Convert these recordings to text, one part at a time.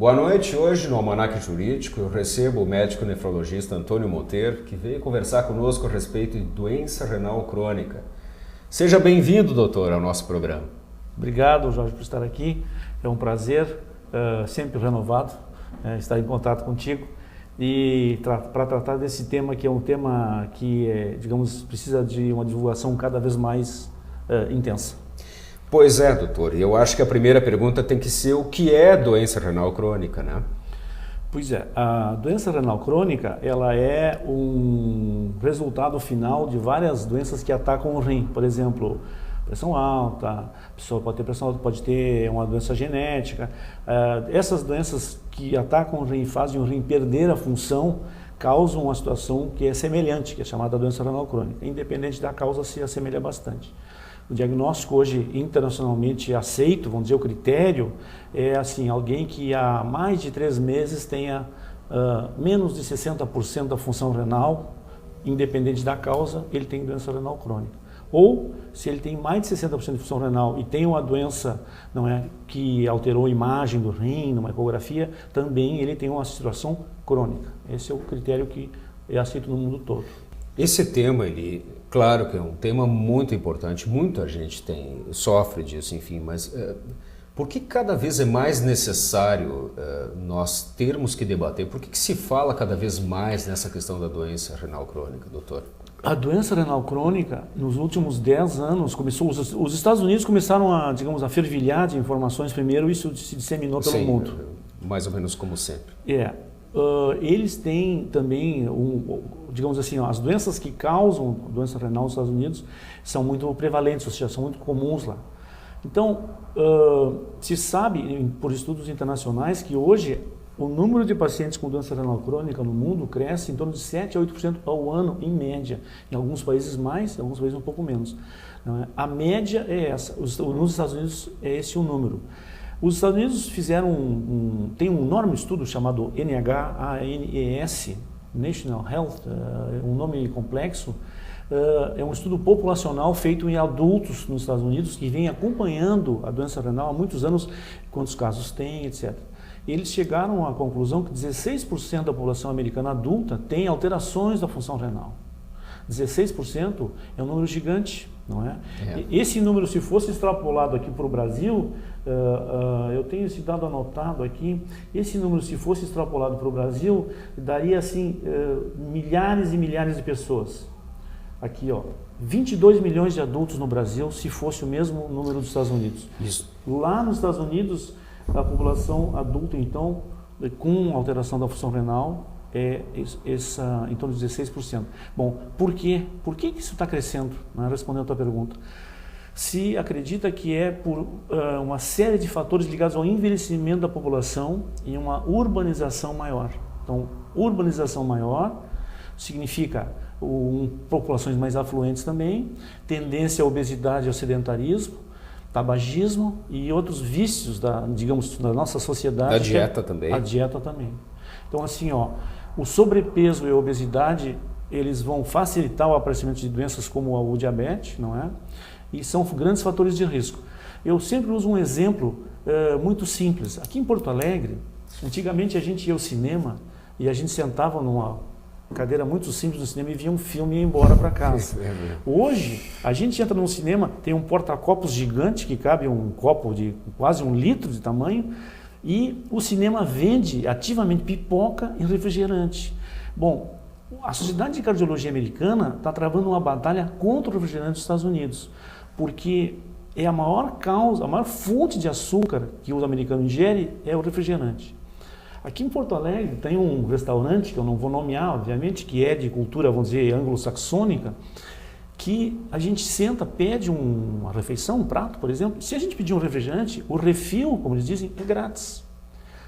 Boa noite. Hoje no Almanaque Jurídico eu recebo o médico nefrologista Antônio Monteiro, que veio conversar conosco a respeito de doença renal crônica. Seja bem-vindo, doutor, ao nosso programa. Obrigado, Jorge, por estar aqui. É um prazer, sempre renovado, estar em contato contigo e para tratar desse tema que é um tema que, digamos, precisa de uma divulgação cada vez mais intensa. Pois é, doutor, e eu acho que a primeira pergunta tem que ser o que é doença renal crônica, né? Pois é, a doença renal crônica, ela é um resultado final de várias doenças que atacam o rim. Por exemplo, pressão alta, a pessoa pode ter pressão alta, pode ter uma doença genética. Essas doenças que atacam o rim e fazem o rim perder a função, causam uma situação que é semelhante, que é chamada doença renal crônica. Independente da causa, se assemelha bastante. O diagnóstico hoje internacionalmente aceito, vamos dizer, o critério é assim, alguém que há mais de 3 meses tenha menos de 60% da função renal, independente da causa, ele tem doença renal crônica. Ou, se ele tem mais de 60% de função renal e tem uma doença que alterou a imagem do rim, numa ecografia, também ele tem uma situação crônica. Esse é o critério que é aceito no mundo todo. Esse tema, claro que é um tema muito importante, muita gente sofre disso, enfim, mas por que cada vez é mais necessário nós termos que debater? Por que se fala cada vez mais nessa questão da doença renal crônica, doutor? A doença renal crônica, nos últimos 10 anos, os Estados Unidos começaram a fervilhar de informações primeiro, isso se disseminou pelo mundo. Mais ou menos como sempre. Eles têm também, digamos assim, as doenças que causam doença renal nos Estados Unidos são muito prevalentes, ou seja, são muito comuns lá. Então, se sabe, por estudos internacionais, que hoje o número de pacientes com doença renal crônica no mundo cresce em torno de 7 a 8% ao ano, em média. Em alguns países mais, em alguns países um pouco menos. A média é essa. Nos Estados Unidos é esse o número. Os Estados Unidos tem um enorme estudo chamado NHANES, National Health, um nome complexo, é um estudo populacional feito em adultos nos Estados Unidos que vem acompanhando a doença renal há muitos anos, quantos casos tem, etc. Eles chegaram à conclusão que 16% da população americana adulta tem alterações da função renal. 16% é um número gigante, não é? Esse número, se fosse extrapolado aqui para o Brasil, eu tenho esse dado anotado aqui, esse número, se fosse extrapolado para o Brasil, daria assim milhares e milhares de pessoas. Aqui, 22 milhões de adultos no Brasil, se fosse o mesmo número dos Estados Unidos. Isso. Lá nos Estados Unidos, a população adulta, então, com alteração da função renal, é em torno de 16%. Bom, por quê? Por que isso está crescendo? Respondendo a tua pergunta. Se acredita que é por uma série de fatores ligados ao envelhecimento da população e uma urbanização maior. Então, urbanização maior significa populações mais afluentes também, tendência à obesidade e ao sedentarismo, tabagismo e outros vícios da nossa sociedade. Da dieta também. A dieta também. Então, assim, o sobrepeso e a obesidade, eles vão facilitar o aparecimento de doenças como o diabetes, não é? E são grandes fatores de risco. Eu sempre uso um exemplo muito simples. Aqui em Porto Alegre, antigamente a gente ia ao cinema e a gente sentava numa cadeira muito simples no cinema e via um filme e ia embora para casa. Hoje, a gente entra num cinema, tem um porta-copos gigante que cabe um copo de quase 1 litro de tamanho, e o cinema vende ativamente pipoca e refrigerante. Bom, a Sociedade de Cardiologia Americana está travando uma batalha contra o refrigerante dos Estados Unidos, porque é a maior fonte de açúcar que o americano ingere é o refrigerante. Aqui em Porto Alegre tem um restaurante, que eu não vou nomear, obviamente, que é de cultura, vamos dizer, anglo-saxônica, que a gente senta, pede uma refeição, um prato, por exemplo. Se a gente pedir um refrigerante, o refil, como eles dizem, é grátis.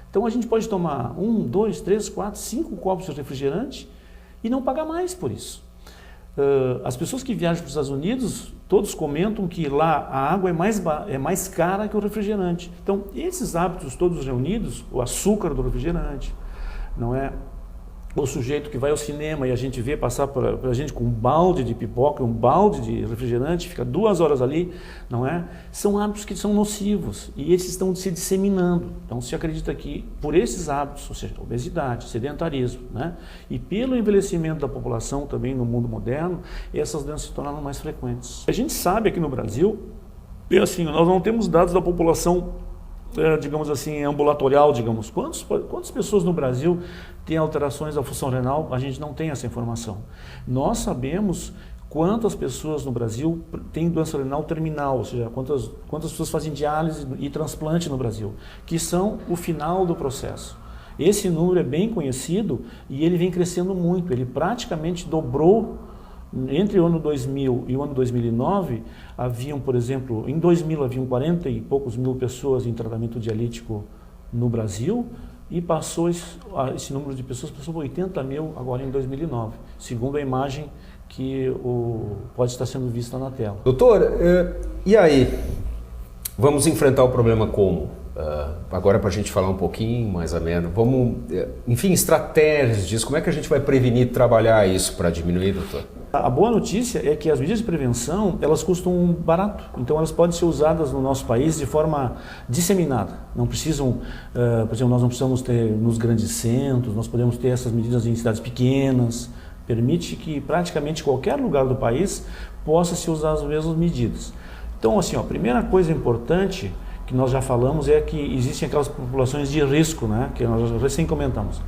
Então a gente pode tomar 1, 2, 3, 4, 5 copos de refrigerante e não pagar mais por isso. As pessoas que viajam para os Estados Unidos, todos comentam que lá a água é mais cara que o refrigerante. Então, esses hábitos todos reunidos, o açúcar do refrigerante, não é? o sujeito que vai ao cinema e a gente vê passar para a gente com um balde de pipoca, um balde de refrigerante, fica 2 horas ali, não é? São hábitos que são nocivos e esses estão se disseminando. Então se acredita que por esses hábitos, ou seja, obesidade, sedentarismo, né? E pelo envelhecimento da população também no mundo moderno, essas doenças se tornaram mais frequentes. A gente sabe aqui no Brasil, e assim, nós não temos dados da população, digamos assim, ambulatorial, digamos. Quantas pessoas no Brasil têm alterações da função renal? A gente não tem essa informação. Nós sabemos quantas pessoas no Brasil têm doença renal terminal, ou seja, quantas pessoas fazem diálise e transplante no Brasil, que são o final do processo. Esse número é bem conhecido e ele vem crescendo muito, ele praticamente dobrou. Entre o ano 2000 e o ano 2009, haviam, por exemplo, em 2000 haviam 40 e poucos mil pessoas em tratamento dialítico no Brasil e esse número de pessoas passou para 80 mil agora em 2009, segundo a imagem que pode estar sendo vista na tela. Doutor, e aí? Vamos enfrentar o problema como? Agora para a gente falar um pouquinho mais ameno, vamos, enfim, estratégias disso, como é que a gente vai prevenir, trabalhar isso para diminuir, doutor? A boa notícia é que as medidas de prevenção, elas custam barato, então elas podem ser usadas no nosso país de forma disseminada. Não precisam, por exemplo, nós não precisamos ter nos grandes centros, nós podemos ter essas medidas em cidades pequenas, permite que praticamente qualquer lugar do país possa se usar as mesmas medidas. Então, assim, a primeira coisa importante que nós já falamos é que existem aquelas populações de risco, né, que nós recém comentamos.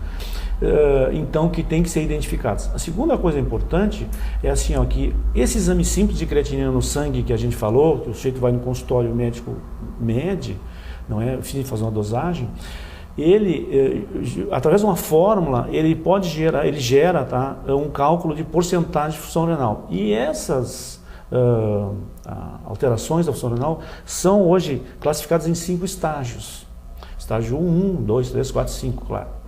Então, que tem que ser identificadas. A segunda coisa importante é assim, que esse exame simples de creatinina no sangue que a gente falou, que o sujeito vai no consultório, o médico mede, não é, fazer uma dosagem, ele, através de uma fórmula, ele gera tá, um cálculo de porcentagem de função renal. E essas alterações da função renal são hoje classificadas em 5 estágios. Estágio 1, 2, 3, 4, 5, claro.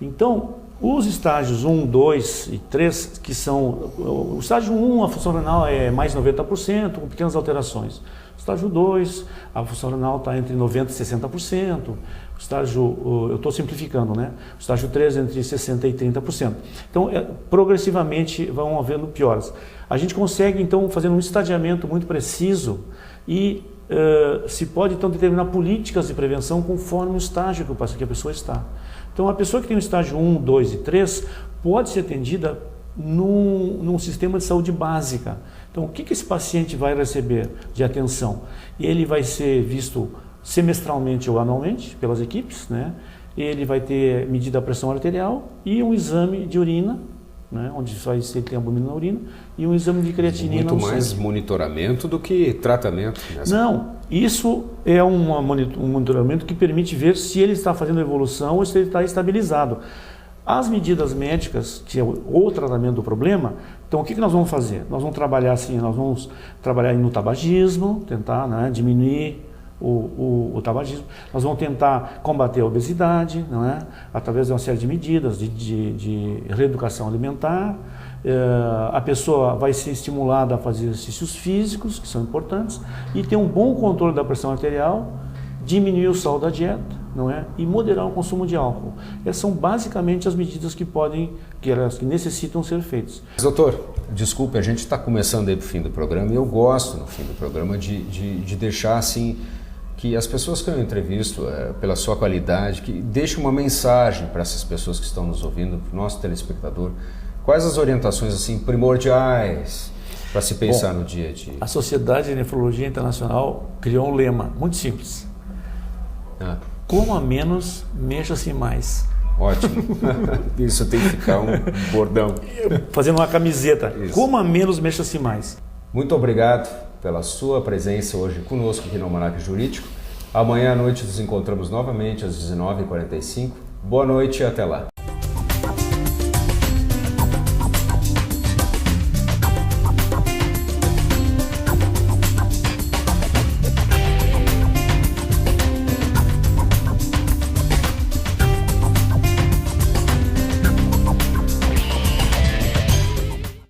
Então, os estágios 1, 2 e 3, que são... O estágio 1, a função renal é mais de 90%, com pequenas alterações. O estágio 2, a função renal está entre 90% e 60%. O estágio, eu estou simplificando, né? O estágio 3 entre 60% e 30%. Então, progressivamente vão havendo pioras. A gente consegue, então, fazer um estadiamento muito preciso e se pode, então, determinar políticas de prevenção conforme o estágio que a pessoa está. Então, a pessoa que tem o estágio 1, 2 e 3 pode ser atendida num sistema de saúde básica. Então, o que esse paciente vai receber de atenção? Ele vai ser visto semestralmente ou anualmente pelas equipes, né? Ele vai ter medida a pressão arterial e um exame de urina, né? Onde vai ser, ele tem albumina na urina, e um exame de creatinina. Muito mais monitoramento do que tratamento. Não, isso é um monitoramento que permite ver se ele está fazendo evolução ou se ele está estabilizado. As medidas médicas, que é o tratamento do problema, então o que nós vamos fazer? Nós vamos trabalhar assim, nós vamos trabalhar no tabagismo, tentar, né, diminuir o tabagismo. Nós vamos tentar combater a obesidade, não é? Através de uma série de medidas de reeducação alimentar. A pessoa vai ser estimulada a fazer exercícios físicos, que são importantes, e ter um bom controle da pressão arterial, diminuir o sal da dieta, não é? E moderar o consumo de álcool. Essas são basicamente as medidas que necessitam ser feitas. Doutor, desculpe, a gente está começando aí para o fim do programa e eu gosto no fim do programa de deixar assim que as pessoas que eu entrevisto, pela sua qualidade, que deixem uma mensagem para essas pessoas que estão nos ouvindo, para o nosso telespectador. Quais as orientações assim primordiais para se pensar no dia a dia? A Sociedade de Nefrologia Internacional criou um lema muito simples. Coma menos, mexa-se mais. Ótimo. Isso tem que ficar um bordão. Fazendo uma camiseta. Isso. Coma menos, mexa-se mais. Muito obrigado pela sua presença hoje conosco aqui no Almanaque Jurídico. Amanhã à noite nos encontramos novamente às 19h45. Boa noite e até lá.